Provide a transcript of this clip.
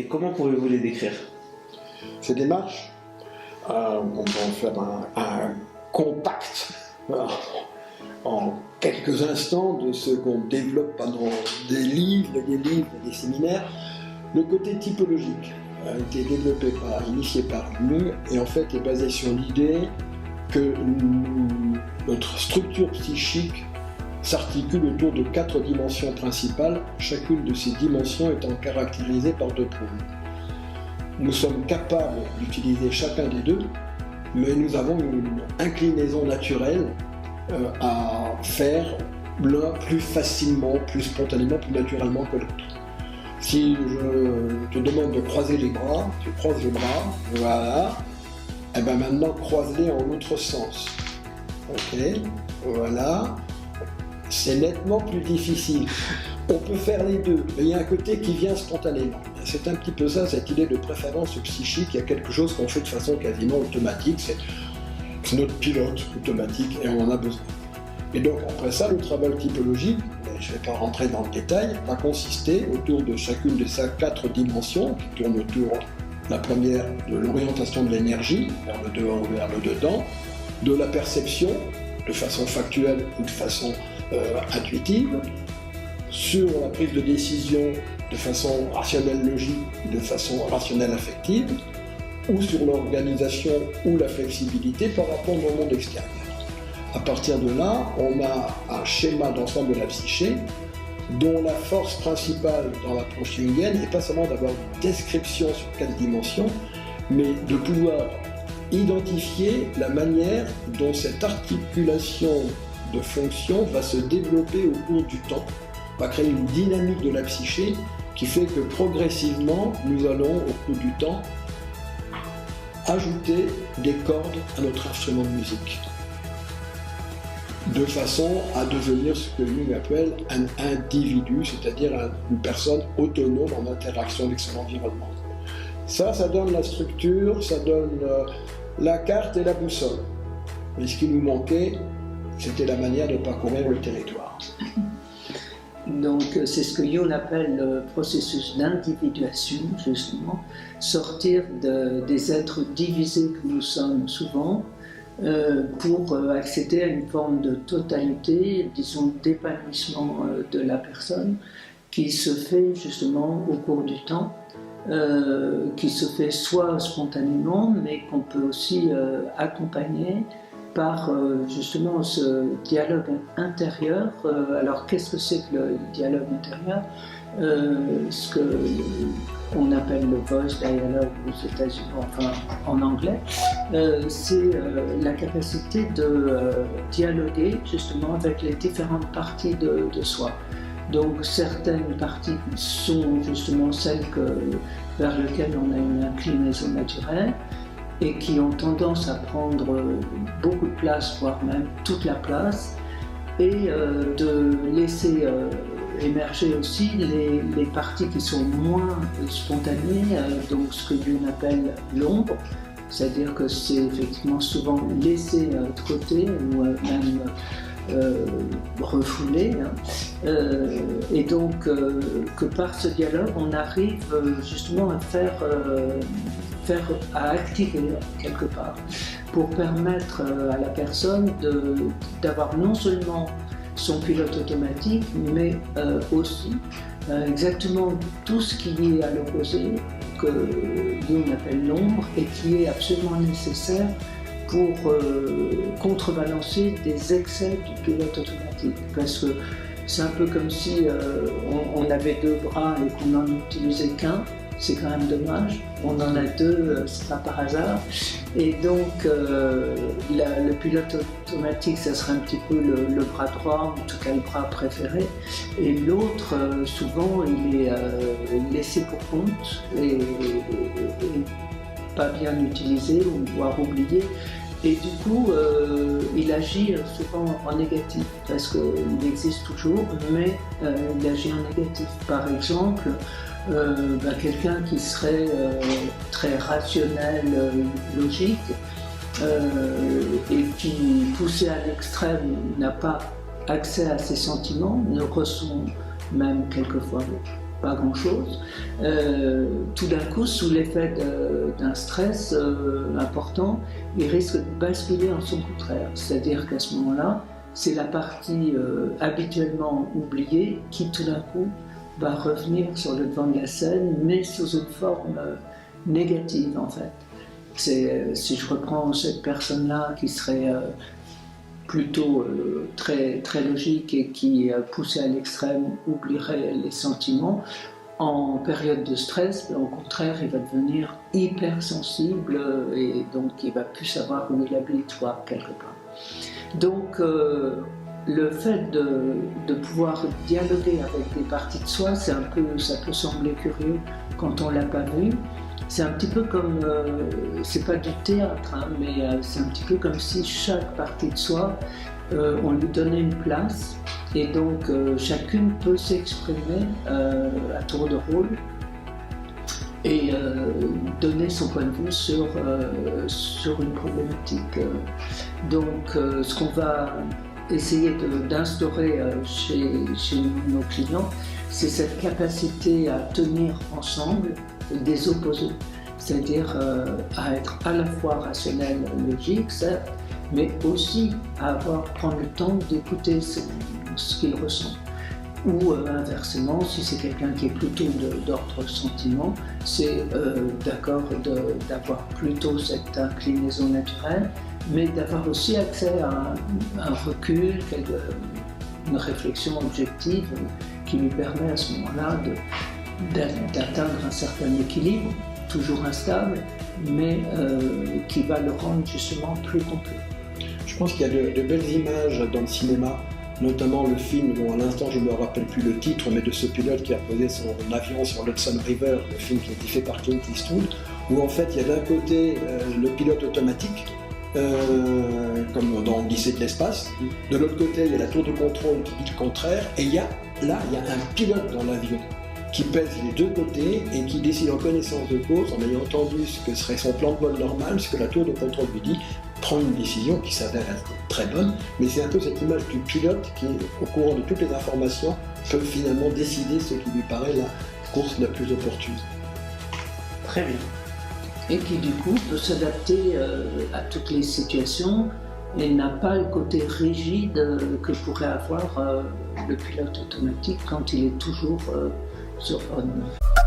Et comment pouvez-vous les décrire? Ces démarches, on peut en faire un contact en quelques instants de ce qu'on développe pendant des livres et des séminaires. Le côté typologique a été développé initié par Jung et en fait est basé sur l'idée que notre structure psychique s'articule autour de 4 dimensions principales, chacune de ces dimensions étant caractérisée par 2 pôles. Nous sommes capables d'utiliser chacun des 2, mais nous avons une inclinaison naturelle à faire l'un plus facilement, plus spontanément, plus naturellement que l'autre. Si je te demande de croiser les bras, tu croises les bras, voilà, et bien maintenant croise-les en l'autre sens. Ok, voilà. C'est nettement plus difficile. On peut faire les 2, mais il y a un côté qui vient spontanément. C'est un petit peu ça, cette idée de préférence psychique. Il y a quelque chose qu'on fait de façon quasiment automatique. C'est notre pilote automatique et on en a besoin. Et donc après ça, le travail typologique, je ne vais pas rentrer dans le détail, va consister autour de chacune de ces 4 dimensions qui tournent autour, la première, de l'orientation de l'énergie, vers le dehors ou vers le dedans, de la perception, de façon factuelle ou de façon intuitive, sur la prise de décision de façon rationnelle logique, de façon rationnelle affective, ou sur l'organisation ou la flexibilité par rapport au monde extérieur. À partir de là, on a un schéma d'ensemble de la psyché dont la force principale dans l'approche jungienne n'est pas seulement d'avoir une description sur 4 dimensions, mais de pouvoir identifier la manière dont cette articulation de fonctions va se développer au cours du temps, va créer une dynamique de la psyché qui fait que progressivement, nous allons, au cours du temps, ajouter des cordes à notre instrument de musique, de façon à devenir ce que Jung appelle un individu, c'est-à-dire une personne autonome en interaction avec son environnement. Ça donne la structure, ça donne la carte et la boussole. Mais ce qui nous manquait, c'était la manière de parcourir le territoire. Donc c'est ce que Jung appelle le processus d'individuation, justement, sortir des êtres divisés que nous sommes souvent, pour accéder à une forme de totalité, disons d'épanouissement de la personne qui se fait justement au cours du temps, qui se fait soit spontanément, mais qu'on peut aussi accompagner par justement ce dialogue intérieur. Alors qu'est-ce que c'est que le dialogue intérieur? Ce qu'on appelle le voice dialogue aux États-Unis, enfin en anglais, c'est la capacité de dialoguer justement avec les différentes parties de soi. Donc certaines parties sont justement celles vers lesquelles on a une inclinaison naturelle et qui ont tendance à prendre beaucoup de place, voire même toute la place, et de laisser émerger aussi les parties qui sont moins spontanées, donc ce que Jung appelle l'ombre, c'est-à-dire que c'est effectivement souvent laissé de côté ou même refoulé, et donc que par ce dialogue on arrive justement à activer quelque part pour permettre à la personne d'avoir non seulement son pilote automatique, mais aussi exactement tout ce qui est à l'opposé, que Jung appelle l'ombre, et qui est absolument nécessaire pour contrebalancer des excès du pilote automatique. Parce que c'est un peu comme si on avait 2 bras et qu'on n'en utilisait qu'un. C'est quand même dommage. On en a 2, c'est pas par hasard. Et donc, le pilote automatique, ça serait un petit peu le bras droit, en tout cas le bras préféré. Et l'autre, souvent, il est laissé pour compte et pas bien utilisé, voire oublié. Et du coup, il agit souvent en négatif, parce qu'il existe toujours, mais il agit en négatif. Par exemple, quelqu'un qui serait très rationnel, logique, et qui, poussé à l'extrême, n'a pas accès à ses sentiments, ne ressent même quelquefois pas grand-chose. Tout d'un coup, sous l'effet d'un stress important, il risque de basculer en son contraire. C'est-à-dire qu'à ce moment-là, c'est la partie habituellement oubliée qui tout d'un coup va revenir sur le devant de la scène, mais sous une forme négative en fait. Si je reprends cette personne-là qui serait plutôt très, très logique et qui, poussée à l'extrême, oublierait les sentiments, en période de stress, au contraire, il va devenir hypersensible et donc il ne va plus savoir où il habite, quoi, quelque part. Donc, le fait de pouvoir dialoguer avec des parties de soi, ça peut sembler curieux quand on ne l'a pas vu. C'est un petit peu comme, c'est pas du théâtre, hein, mais c'est un petit peu comme si chaque partie de soi, on lui donnait une place, et donc chacune peut s'exprimer à tour de rôle et donner son point de vue sur une problématique. Donc ce qu'on va essayer d'instaurer chez nos clients, c'est cette capacité à tenir ensemble des opposés, c'est-à-dire à être à la fois rationnel, logique, certes, mais aussi à prendre le temps d'écouter ce qu'il ressent. Ou inversement, si c'est quelqu'un qui est plutôt d'ordre sentiment, c'est d'accord d'avoir plutôt cette inclinaison naturelle, mais d'avoir aussi accès à un recul, une réflexion objective qui lui permet à ce moment-là d'atteindre un certain équilibre, toujours instable, mais qui va le rendre justement plus complet. Je pense qu'il y a de belles images dans le cinéma, notamment le film dont à l'instant je ne me rappelle plus le titre, mais de ce pilote qui a posé son avion sur l'Hudson River, le film qui a été fait par Clint Eastwood, où en fait il y a d'un côté le pilote automatique, comme dans Odyssée de l'espace, de l'autre côté il y a la tour de contrôle qui dit le contraire, et il y a un pilote dans l'avion qui pèse les deux côtés et qui décide en connaissance de cause, en ayant entendu ce que serait son plan de vol normal, ce que la tour de contrôle lui dit, prend une décision qui s'avère être très bonne, mais c'est un peu cette image du pilote qui, au courant de toutes les informations, peut finalement décider ce qui lui paraît la course la plus opportune. Très bien. Et qui du coup peut s'adapter à toutes les situations et n'a pas le côté rigide que pourrait avoir le pilote automatique quand il est toujours sur on.